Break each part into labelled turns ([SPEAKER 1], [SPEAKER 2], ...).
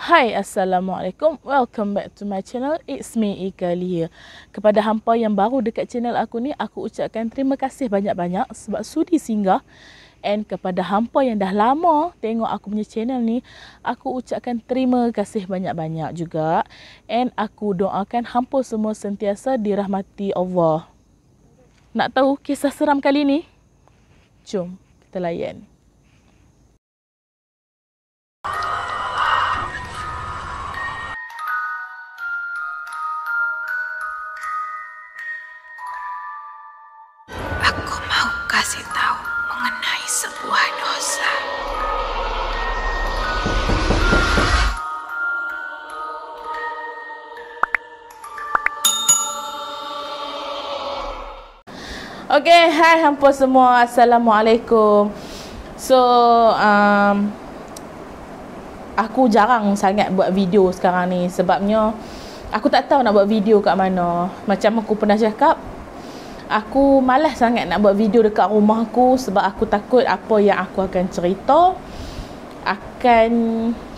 [SPEAKER 1] Hai, Assalamualaikum. Welcome back to my channel. It's me, Ika Lia. Kepada hampa yang baru dekat channel aku ni, aku ucapkan terima kasih banyak-banyak sebab sudi singgah. And kepada hampa yang dah lama tengok aku punya channel ni, aku ucapkan terima kasih banyak-banyak juga. And aku doakan hampa semua sentiasa dirahmati Allah. Nak tahu kisah seram kali ni? Jom kita layan.
[SPEAKER 2] Aku mau kasih tahu mengenai sebuah dosa.
[SPEAKER 1] Okay, hai hampa semua. Assalamualaikum. So, aku jarang sangat buat video sekarang ni. Sebabnya, aku tak tahu nak buat video kat mana. Macam aku pernah cakap, aku malas sangat nak buat video dekat rumah aku sebab aku takut apa yang aku akan cerita akan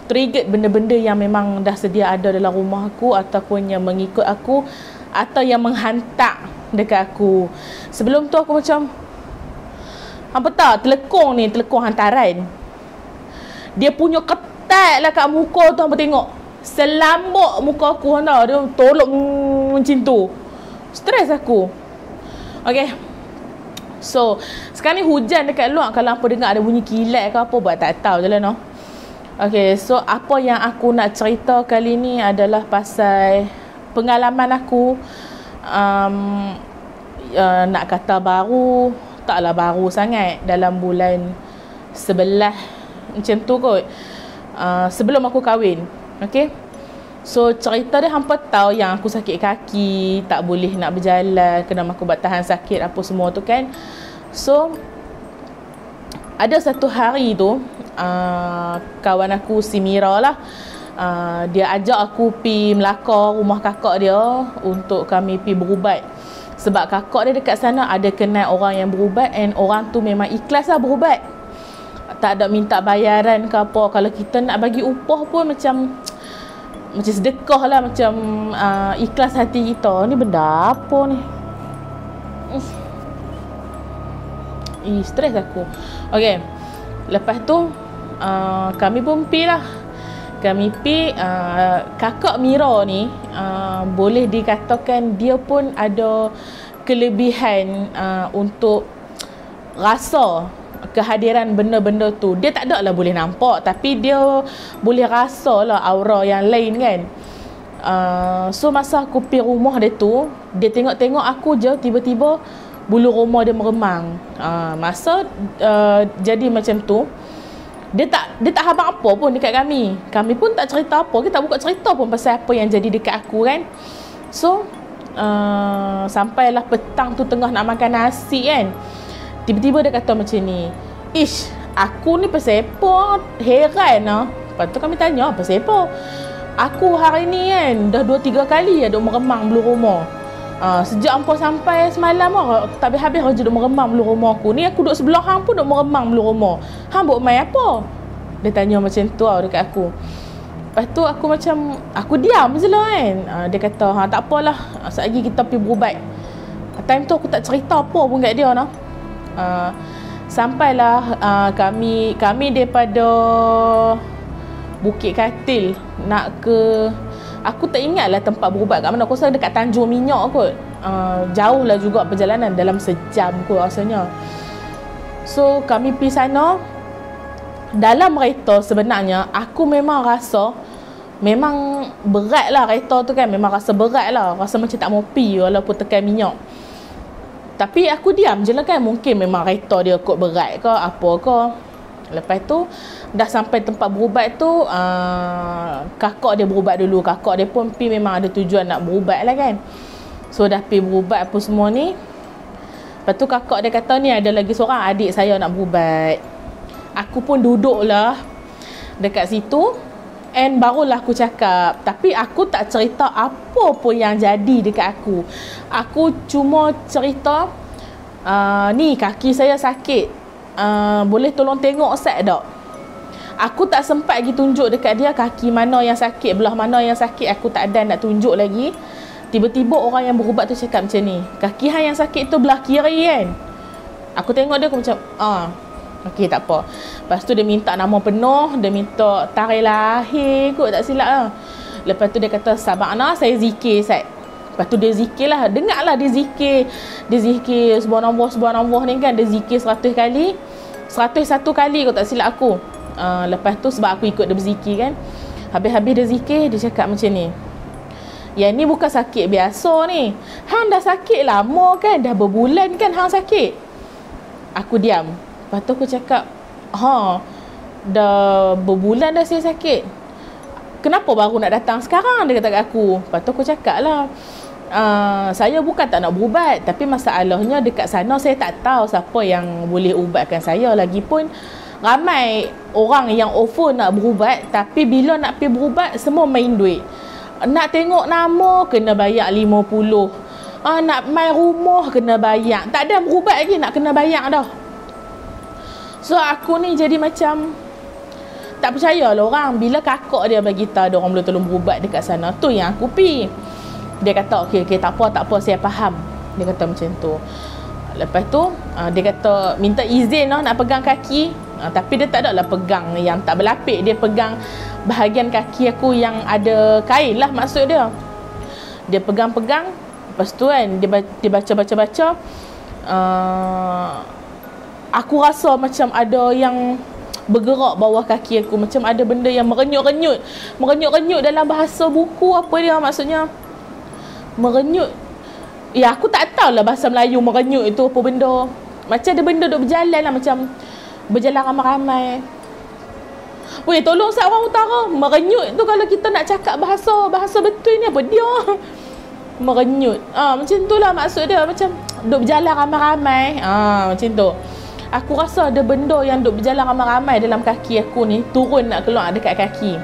[SPEAKER 1] trigger benda-benda yang memang dah sedia ada dalam rumah aku ataupun yang mengikut aku atau yang menghantar dekat aku. Sebelum tu aku macam apa tak, telekong hantaran. Dia punya ketat lah kat muka tu, hampa tengok. Selambuk muka aku tau. Dia tolok macam tu. Stres aku. Okay. So, sekarang ni hujan dekat luar. Kalau apa dengar ada bunyi kilat ke apa, buat tak tahu je lah no. Okay, so apa yang aku nak cerita kali ni adalah pasal pengalaman aku. Nak kata baru, taklah baru sangat. Dalam bulan 11 macam tu kot. Sebelum aku kahwin. Okay. So cerita dia hampa tahu yang aku sakit kaki, tak boleh nak berjalan, kena aku buat tahan sakit apa semua tu kan. So ada satu hari tu kawan aku si Mira lah, dia ajak aku pi Melaka rumah kakak dia untuk kami pi berubat. Sebab kakak dia dekat sana ada kenal orang yang berubat, and orang tu memang ikhlas lah berubat. Tak ada minta bayaran ke apa. Kalau kita nak bagi upah pun macam sedekah lah, macam ikhlas hati kita. Ni benda apa ni? Stres aku. Okay, lepas tu kami pun pi lah. Kami pi, kakak Mira ni boleh dikatakan dia pun ada kelebihan untuk rasa kehadiran benda-benda tu. Dia tak ada lah boleh nampak, tapi dia boleh rasa lah aura yang lain kan. So masa aku pergi rumah dia tu, dia tengok-tengok aku je, tiba-tiba bulu roma dia meremang. Masa jadi macam tu, dia tak habang apa pun dekat kami. Kami pun tak cerita apa, kita tak buka cerita pun pasal apa yang jadi dekat aku kan. So sampailah petang tu tengah nak makan nasi kan, tiba-tiba dia kata macam ni, "Ish, aku ni pasal apa? Heran lah." Lepas tu kami tanya, pasal apa? "Aku hari ni kan dah 2-3 kali duk meremang bulu roma. Sejak hampa sampai semalam lah, tak habis-habis je duk meremang bulu roma aku. Ni aku duk sebelah hang pun duk meremang bulu roma. Hang buat main apa?" Dia tanya macam tu tau dekat aku. Lepas tu aku macam, aku diam je lah kan. Dia kata, "Tak apalah, sekejap lagi kita pergi berubat." Time tu aku tak cerita apa pun kat dia noh. Sampailah kami daripada Bukit Katil nak ke, aku tak ingat lah tempat berubat kat mana. Aku rasa dekat Tanjung Minyak kot. Jauh lah juga perjalanan, dalam sejam kot rasanya. So kami pergi sana. Dalam kereta sebenarnya aku memang rasa memang berat lah kereta tu kan. Memang rasa berat lah, rasa macam tak mau pergi walaupun tekan minyak. Tapi aku diam je lah kan. Mungkin memang kereta dia kot berat ke apa ke. Lepas tu dah sampai tempat berubat tu, kakak dia berubat dulu. Kakak dia pun pergi memang ada tujuan nak berubat lah kan. So dah pergi berubat apa semua ni. Lepas tu kakak dia kata, "Ni ada lagi seorang adik saya nak berubat." Aku pun duduk lah dekat situ, and barulah aku cakap. Tapi aku tak cerita apa pun yang jadi dekat aku. Aku cuma cerita, "Ni kaki saya sakit. Boleh tolong tengok Ustaz tak?" Aku tak sempat lagi tunjuk dekat dia kaki mana yang sakit, belah mana yang sakit. Aku tak ada nak tunjuk lagi. Tiba-tiba orang yang berubat tu cakap macam ni, kaki hang yang sakit tu belah kiri kan. Aku tengok dia, aku macam okey, tak apa. Lepas tu dia minta nama penuh, dia minta tarikh lahir kot, tak silap lah. Lepas tu dia kata, sabakna saya zikir Ustaz. Lepas tu dia zikir lah, dengar lah dia zikir. Dia zikir subhanallah ni kan, dia zikir 100 kali. 101 kali kot, tak silap aku. Lepas tu sebab aku ikut dia berzikir kan, habis-habis dia zikir, dia cakap macam ni, yang ni bukan sakit biasa ni. Hang dah sakit lama kan, dah berbulan kan hang sakit. Aku diam. Lepas tu aku cakap, dah berbulan dah saya sakit. Kenapa baru nak datang sekarang? Dia kata kat aku. Lepas tu aku cakap lah, saya bukan tak nak berubat, tapi masalahnya dekat sana saya tak tahu siapa yang boleh ubatkan saya. Lagipun ramai orang yang offer nak berubat, tapi bila nak pergi berubat semua main duit. Nak tengok nama kena bayar 50. Nak main rumah kena bayar. Tak ada berubat lagi nak kena bayar dah. So aku ni jadi macam tak percaya lah orang. Bila kakak dia bagi tahu ada orang boleh tolong berubat dekat sana, tu yang aku pi. Dia kata okey tak apa saya faham. Dia kata macam tu. Lepas tu dia kata minta izin lah nak pegang kaki. Tapi dia tak ada lah pegang yang tak berlapik. Dia pegang bahagian kaki aku yang ada kain lah, maksud dia. Dia pegang-pegang. Lepas tu kan dia baca. Aku rasa macam ada yang bergerak bawah kaki aku. Macam ada benda yang merenyut-renyut. Merenyut-renyut dalam bahasa buku apa dia maksudnya. Merenyut. Ya aku tak tahulah bahasa Melayu merenyut itu apa benda. Macam ada benda duk berjalan lah, macam berjalan ramai-ramai. Weh, tolong saya orang utara. Merenyut tu kalau kita nak cakap bahasa betul ni apa dia? Merenyut. Macam tu lah maksud dia. Macam duk berjalan ramai-ramai. Macam tu. Aku rasa ada benda yang duk berjalan ramai-ramai dalam kaki aku ni, turun nak keluar dekat kaki.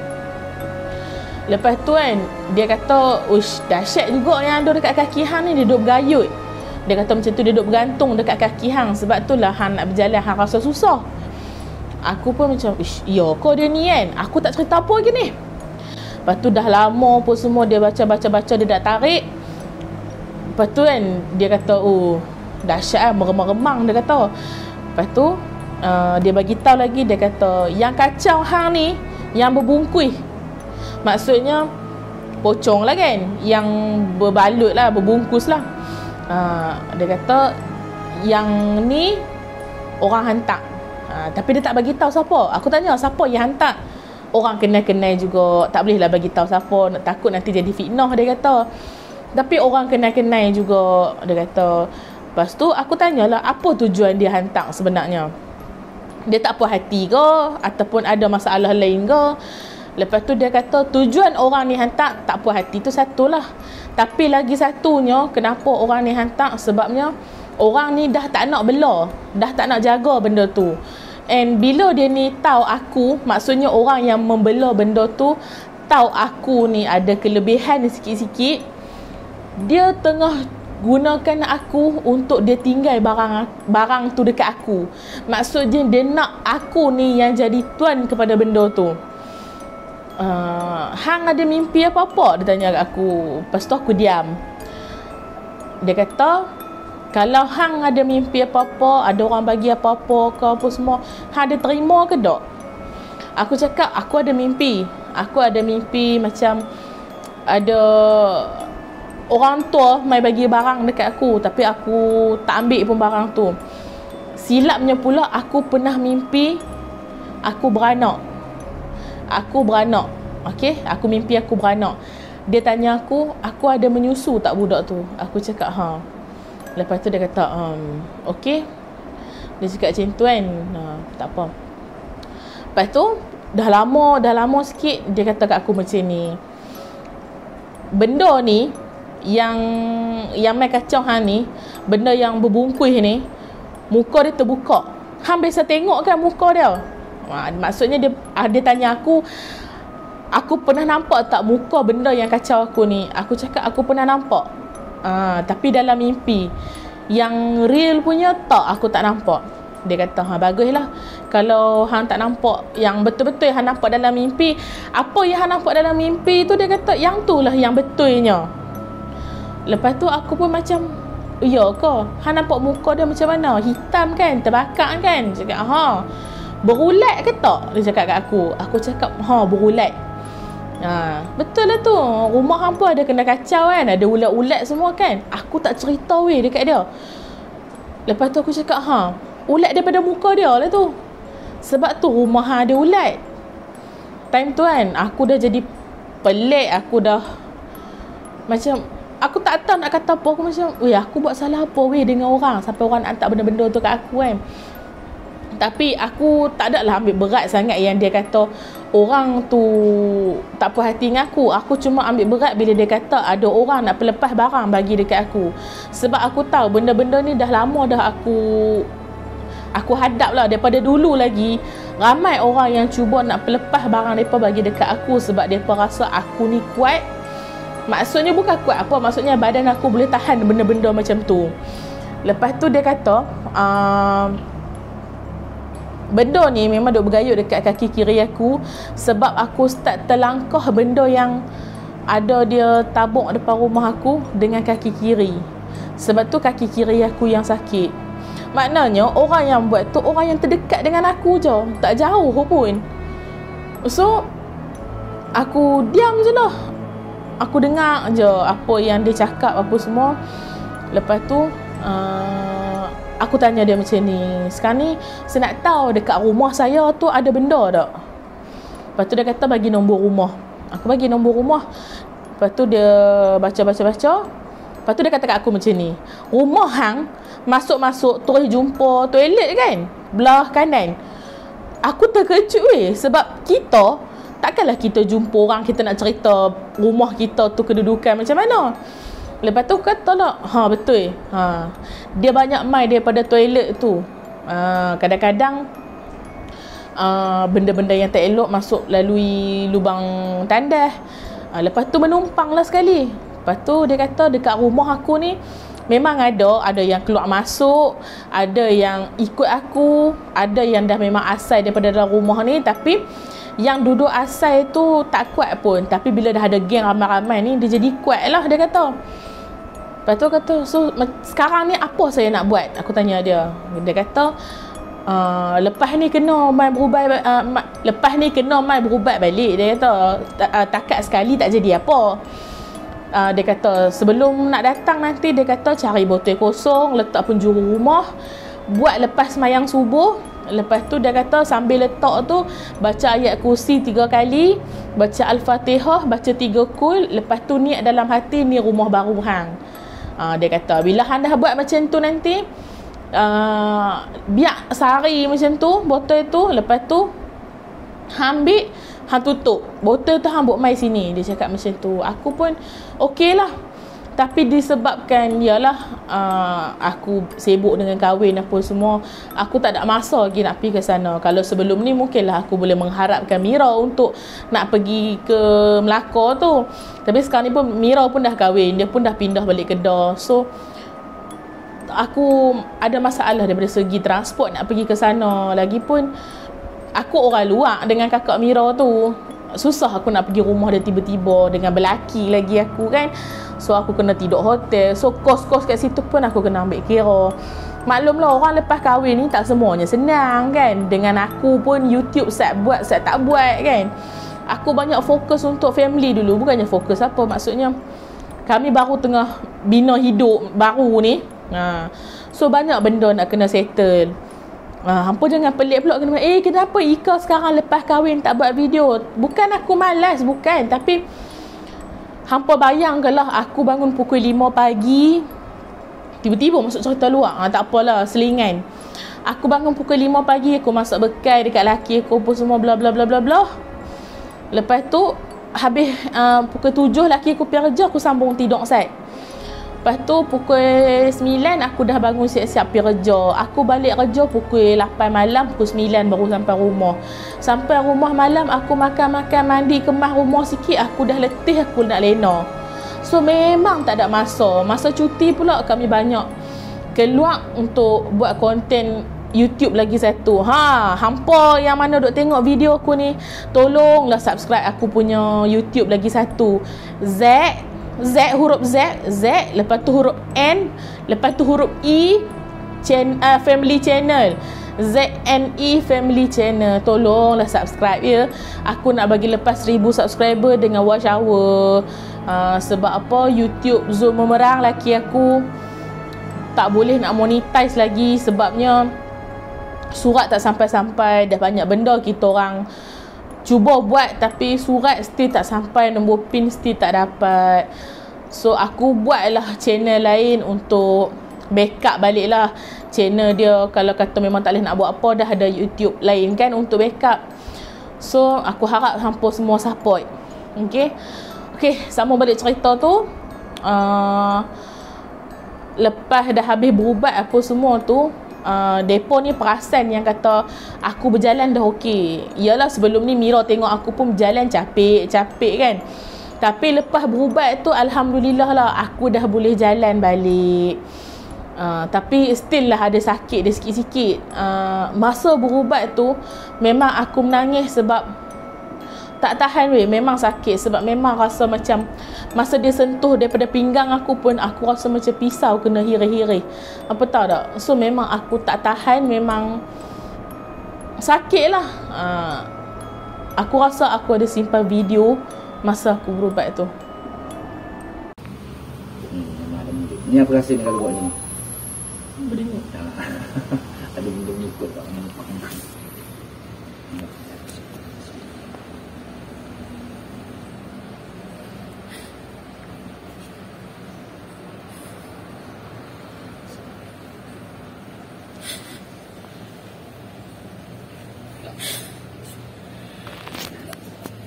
[SPEAKER 1] Lepas tu kan dia kata, uish, dahsyat juga yang ada dekat kaki hang ni. Dia duk bergayut. Dia kata macam tu, dia duk bergantung dekat kaki hang. Sebab tu lah hang nak berjalan hang rasa susah. Aku pun macam, ish, ya kau dia ni kan, aku tak cerita apa lagi ni. Lepas tu dah lama pun semua dia baca, dia dah tarik. Lepas tu kan dia kata, oh dahsyat lah, meremang-remang dia kata. Lepas tu dia bagi tahu lagi, dia kata yang kacau hang ni yang berbungkus. Maksudnya pocong lah kan, yang berbalut lah, berbungkus lah. Dia kata yang ni orang hantar. Tapi dia tak bagi tahu siapa. Aku tanya siapa yang hantar. Orang kenal-kenal juga, tak boleh lah bagi tahu siapa, takut nanti jadi fitnah dia kata. Tapi orang kenal-kenal juga dia kata. Lepas tu aku tanyalah apa tujuan dia hantar sebenarnya. Dia tak puas hati ke ataupun ada masalah lain ke. Lepas tu dia kata tujuan orang ni hantar tak puas hati tu satulah. Tapi lagi satunya kenapa orang ni hantar, sebabnya orang ni dah tak nak bela, dah tak nak jaga benda tu. And bila dia ni tahu aku, maksudnya orang yang membela benda tu tahu aku ni ada kelebihan sikit-sikit, dia tengah gunakan aku untuk dia tinggal barang tu dekat aku. Maksudnya dia nak aku ni yang jadi tuan kepada benda tu. Hang ada mimpi apa-apa? Dia tanya kat aku. Lepas tu aku diam. Dia kata, kalau hang ada mimpi apa-apa, ada orang bagi apa-apa ke apa semua, hang ada terima ke tak? Aku cakap, aku ada mimpi. Aku ada mimpi macam ada orang tua mai bagi barang dekat aku, tapi aku tak ambil pun barang tu. Silapnya pula aku pernah mimpi aku beranak. Okey, aku mimpi aku beranak. Dia tanya aku ada menyusu tak budak tu? Aku cakap ha. Lepas tu dia kata okey. Dia cakap macam tu kan. Tak apa. Lepas tu dah lama sikit dia kata kat aku macam ni. Benda ni yang mai kacau hang ni, benda yang berbungkus ni, muka dia terbuka. Hang biasa tengok kan muka dia? Maksudnya dia tanya aku pernah nampak tak muka benda yang kacau aku ni? Aku cakap aku pernah nampak. Tapi dalam mimpi. Yang real punya tak, aku tak nampak. Dia kata, baguslah. Kalau hang tak nampak yang betul-betul hang nampak dalam mimpi, apa yang hang nampak dalam mimpi tu, dia kata, yang tu lah yang betulnya. Lepas tu aku pun macam, ya ke? Hang nampak muka dia macam mana? Hitam kan? Terbakar kan? Cakap, berulat ke tak? Dia cakap kat aku. Aku cakap, berulat. Betul lah tu. Rumah hang pun ada kena kacau kan? Ada ulat-ulat semua kan? Aku tak cerita weh dekat dia. Lepas tu aku cakap, ulat daripada muka dia lah tu. Sebab tu rumah hang ada ulat. Time tu kan, aku dah jadi pelik. Aku dah macam, aku tak tahu nak kata apa. Aku macam, aku buat salah apa dengan orang sampai orang nak hantar benda-benda tu kat aku kan. Tapi aku tak ada lah ambil berat sangat yang dia kata orang tu tak puas hati dengan aku. Aku cuma ambil berat bila dia kata ada orang nak pelepas barang bagi dekat aku. Sebab aku tahu benda-benda ni dah lama dah aku hadap lah. Daripada dulu lagi, ramai orang yang cuba nak pelepas barang mereka bagi dekat aku. Sebab mereka rasa aku ni kuat. Maksudnya bukan kuat apa, maksudnya badan aku boleh tahan benda-benda macam tu. Lepas tu dia kata, benda ni memang duk bergayut dekat kaki kiri aku. Sebab aku start terlangkah benda yang ada dia tabuk depan rumah aku dengan kaki kiri. Sebab tu kaki kiri aku yang sakit. Maknanya orang yang buat tu orang yang terdekat dengan aku je, tak jauh pun. So aku diam je lah. Aku dengar je apa yang dia cakap apa semua. Lepas tu aku tanya dia macam ni, sekarang ni saya nak tahu dekat rumah saya tu ada benda tak? Lepas tu dia kata bagi nombor rumah. Aku bagi nombor rumah. Lepas tu dia baca. Lepas tu dia kata kat aku macam ni, rumah hang masuk-masuk terus jumpa toilet kan, belah kanan. Aku terkejut sebab kita takkanlah kita jumpa orang, kita nak cerita rumah kita tu kedudukan macam mana. Lepas tu kata lah, betul. Dia banyak mai daripada toilet tu. Kadang-kadang benda-benda yang tak elok masuk lalui lubang tandas. Lepas tu menumpang lah sekali. Lepas tu dia kata dekat rumah aku ni memang ada yang keluar masuk, ada yang ikut aku, ada yang dah memang asal daripada dalam rumah ni. Tapi yang duduk asal tu tak kuat pun. Tapi bila dah ada geng ramai-ramai ni, dia jadi kuat lah, dia kata. Lepas tu kata, so sekarang ni apa saya nak buat? Aku tanya dia. Dia kata, lepas ni kena mai berubat balik. Dia kata, takat sekali tak jadi apa. Dia kata, sebelum nak datang nanti, dia kata cari botol kosong, letak penjuru rumah, buat lepas semayang subuh. Lepas tu dia kata sambil letak tu, baca ayat kursi 3 kali, baca Al-Fatihah, baca 3 kul. Lepas tu niat dalam hati, ni rumah baru hang. Dia kata bila hang dah buat macam tu nanti, biar sehari macam tu botol tu. Lepas tu hang ambil, hang tutup botol tu, hang buat mai sini. Dia cakap macam tu. Aku pun okey lah. Tapi disebabkan aku sibuk dengan kahwin apa semua, aku tak ada masa lagi nak pergi ke sana. Kalau sebelum ni mungkinlah aku boleh mengharapkan Mira untuk nak pergi ke Melaka tu. Tapi sekarang ni pun Mira pun dah kahwin, dia pun dah pindah balik Kedah. So aku ada masalah daripada segi transport nak pergi ke sana. Lagipun aku orang luar dengan kakak Mira tu, susah aku nak pergi rumah dia tiba-tiba dengan belaki lagi aku kan. So aku kena tidur hotel. So kos-kos kat situ pun aku kena ambil kira. Maklumlah orang lepas kahwin ni tak semuanya senang kan. Dengan aku pun YouTube set buat, set tak buat kan. Aku banyak fokus untuk family dulu. Bukannya fokus apa, maksudnya kami baru tengah bina hidup baru ni. So banyak benda nak kena settle. Hampa jangan pelik pula kena, kenapa Ika sekarang lepas kahwin tak buat video? Bukan aku malas, bukan. Tapi hampa bayangkanlah aku bangun pukul 5 pagi, tiba-tiba masuk cerita luar. Tak apalah, selingan. Aku bangun pukul 5 pagi, aku masak bekal dekat laki aku apa semua, bla bla bla bla bla. Lepas tu habis pukul 7 laki aku pergi kerja, aku sambung tidur set. Lepas tu pukul 9 aku dah bangun siap-siap pergi kerja. Aku balik kerja pukul 8 malam, pukul 9 baru sampai rumah. Sampai rumah malam aku makan-makan, mandi, kemas rumah sikit, aku dah letih, aku nak lena. So memang tak ada masa. Masa cuti pula kami banyak keluar untuk buat konten YouTube lagi satu. Hampa yang mana duk tengok video aku ni, tolonglah subscribe aku punya YouTube lagi satu. Huruf Z, lepas tu huruf N, lepas tu huruf E, Family Channel. ZNE Family Channel. Tolonglah subscribe ya. Aku nak bagi lepas 1000 subscriber dengan watch hour. Sebab apa, YouTube Zoom memerang laki aku. Tak boleh nak monetize lagi sebabnya surat tak sampai-sampai. Dah banyak benda kita orang cuba buat tapi surat still tak sampai, nombor PIN still tak dapat. So aku buatlah channel lain untuk backup balik lah channel dia. Kalau kata memang tak boleh nak buat apa, dah ada YouTube lain kan untuk backup. So aku harap hampa semua support. Okay, sambung balik cerita tu. Lepas dah habis berubat apa semua tu, depa ni perasan yang kata aku berjalan dah okey. Yalah sebelum ni Mira tengok aku pun berjalan capek kan. Tapi lepas berubat tu alhamdulillah lah aku dah boleh jalan balik. Tapi still lah ada sakit dia sikit-sikit. Masa berubat tu memang aku menangis sebab tak tahan memang sakit. Sebab memang rasa macam masa dia sentuh daripada pinggang aku pun aku rasa macam pisau kena hirih-hirih. Apa tahu tak? So memang aku tak tahan, memang sakit lah. Aku rasa aku ada simpan video masa aku berubat tu.
[SPEAKER 3] Ni apa rasa ni kalau buat ni?
[SPEAKER 1] Berdenyut.
[SPEAKER 3] Ada benda mengikut tak?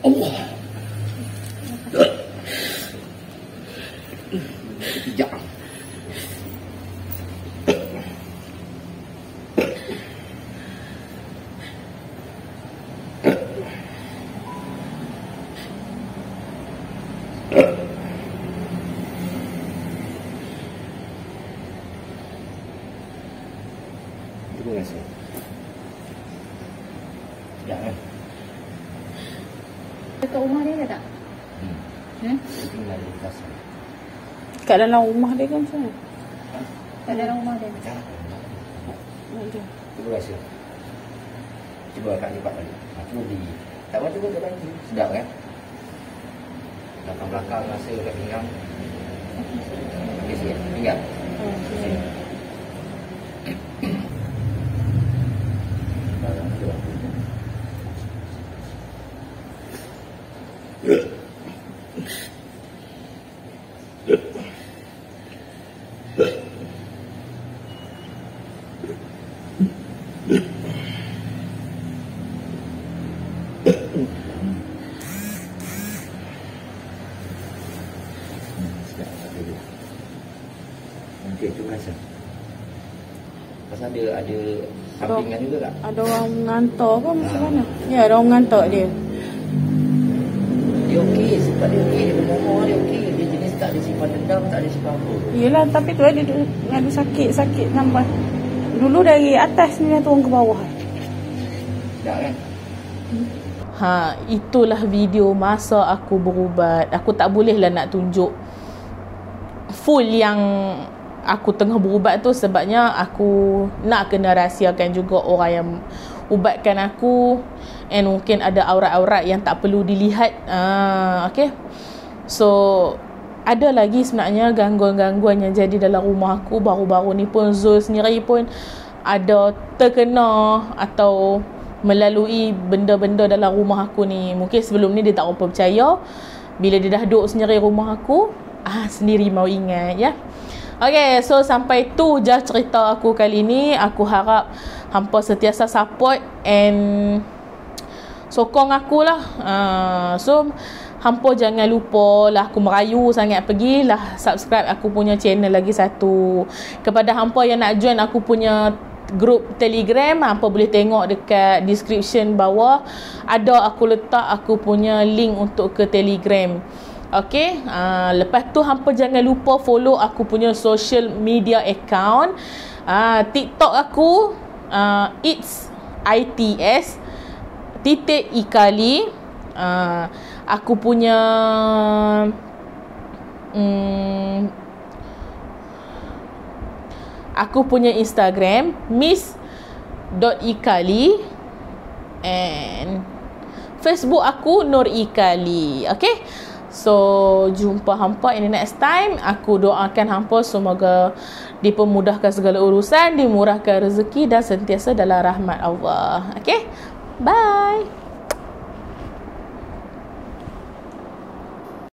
[SPEAKER 3] Allah. Sekejap. Terima kasih. Sekejap kan?
[SPEAKER 4] Dekat rumah dia ke tak?
[SPEAKER 3] Tinggal di kasar.
[SPEAKER 1] Kat dalam rumah dia kan sana.
[SPEAKER 4] Kat dalam rumah dia.
[SPEAKER 3] Cuba rasa. Cuba kat lipat balik. Cuba di. Tak apa cuba kat balik. Sedap kan? Belakang-belakang rasa kat pinggang. Okey sikit. Pinggang. Okey, cuba rasa. Pasal ada sampingan juga tak?
[SPEAKER 1] Ada orang mengantar ke macam mana? Ya, ada orang mengantar dia.
[SPEAKER 3] Dia okey, sifat dia okey, dia bermohon dia okey. Dia jenis tak ada sifat dendam, tak ada sifat apa.
[SPEAKER 1] Yelah, tapi tu ada sakit nampak. Dulu dari atas ni turun ke bawah.
[SPEAKER 3] Tak kan?
[SPEAKER 1] Itulah video masa aku berubat. Aku tak boleh lah nak tunjuk full yang aku tengah berubat tu sebabnya aku nak kena rahsiakan juga orang yang ubatkan aku, and mungkin ada aurat-aurat yang tak perlu dilihat. Okay, so ada lagi sebenarnya gangguan-gangguan yang jadi dalam rumah aku. Baru-baru ni pun Zul sendiri pun ada terkena atau melalui benda-benda dalam rumah aku ni. Mungkin sebelum ni dia tak apa percaya. Bila dia dah duduk sendiri rumah aku, sendiri mau ingat ya. Okay, so sampai tu je cerita aku kali ni. Aku harap hampa sentiasa support and sokong aku lah. So hampa jangan lupa lah, aku merayu sangat, pergilah subscribe aku punya channel lagi satu. Kepada hampa yang nak join aku punya grup Telegram, hampa boleh tengok dekat description bawah. Ada aku letak aku punya link untuk ke Telegram. Okay, lepas tu hampa jangan lupa follow aku punya social media account. TikTok aku It's ITS titik Ikali. Aku punya Instagram miss.ikali, and Facebook aku Nur Ikali. Okay, so jumpa hampa in the next time. Aku doakan hampa semoga dipermudahkan segala urusan, dimurahkan rezeki dan sentiasa dalam rahmat Allah. Okay, bye.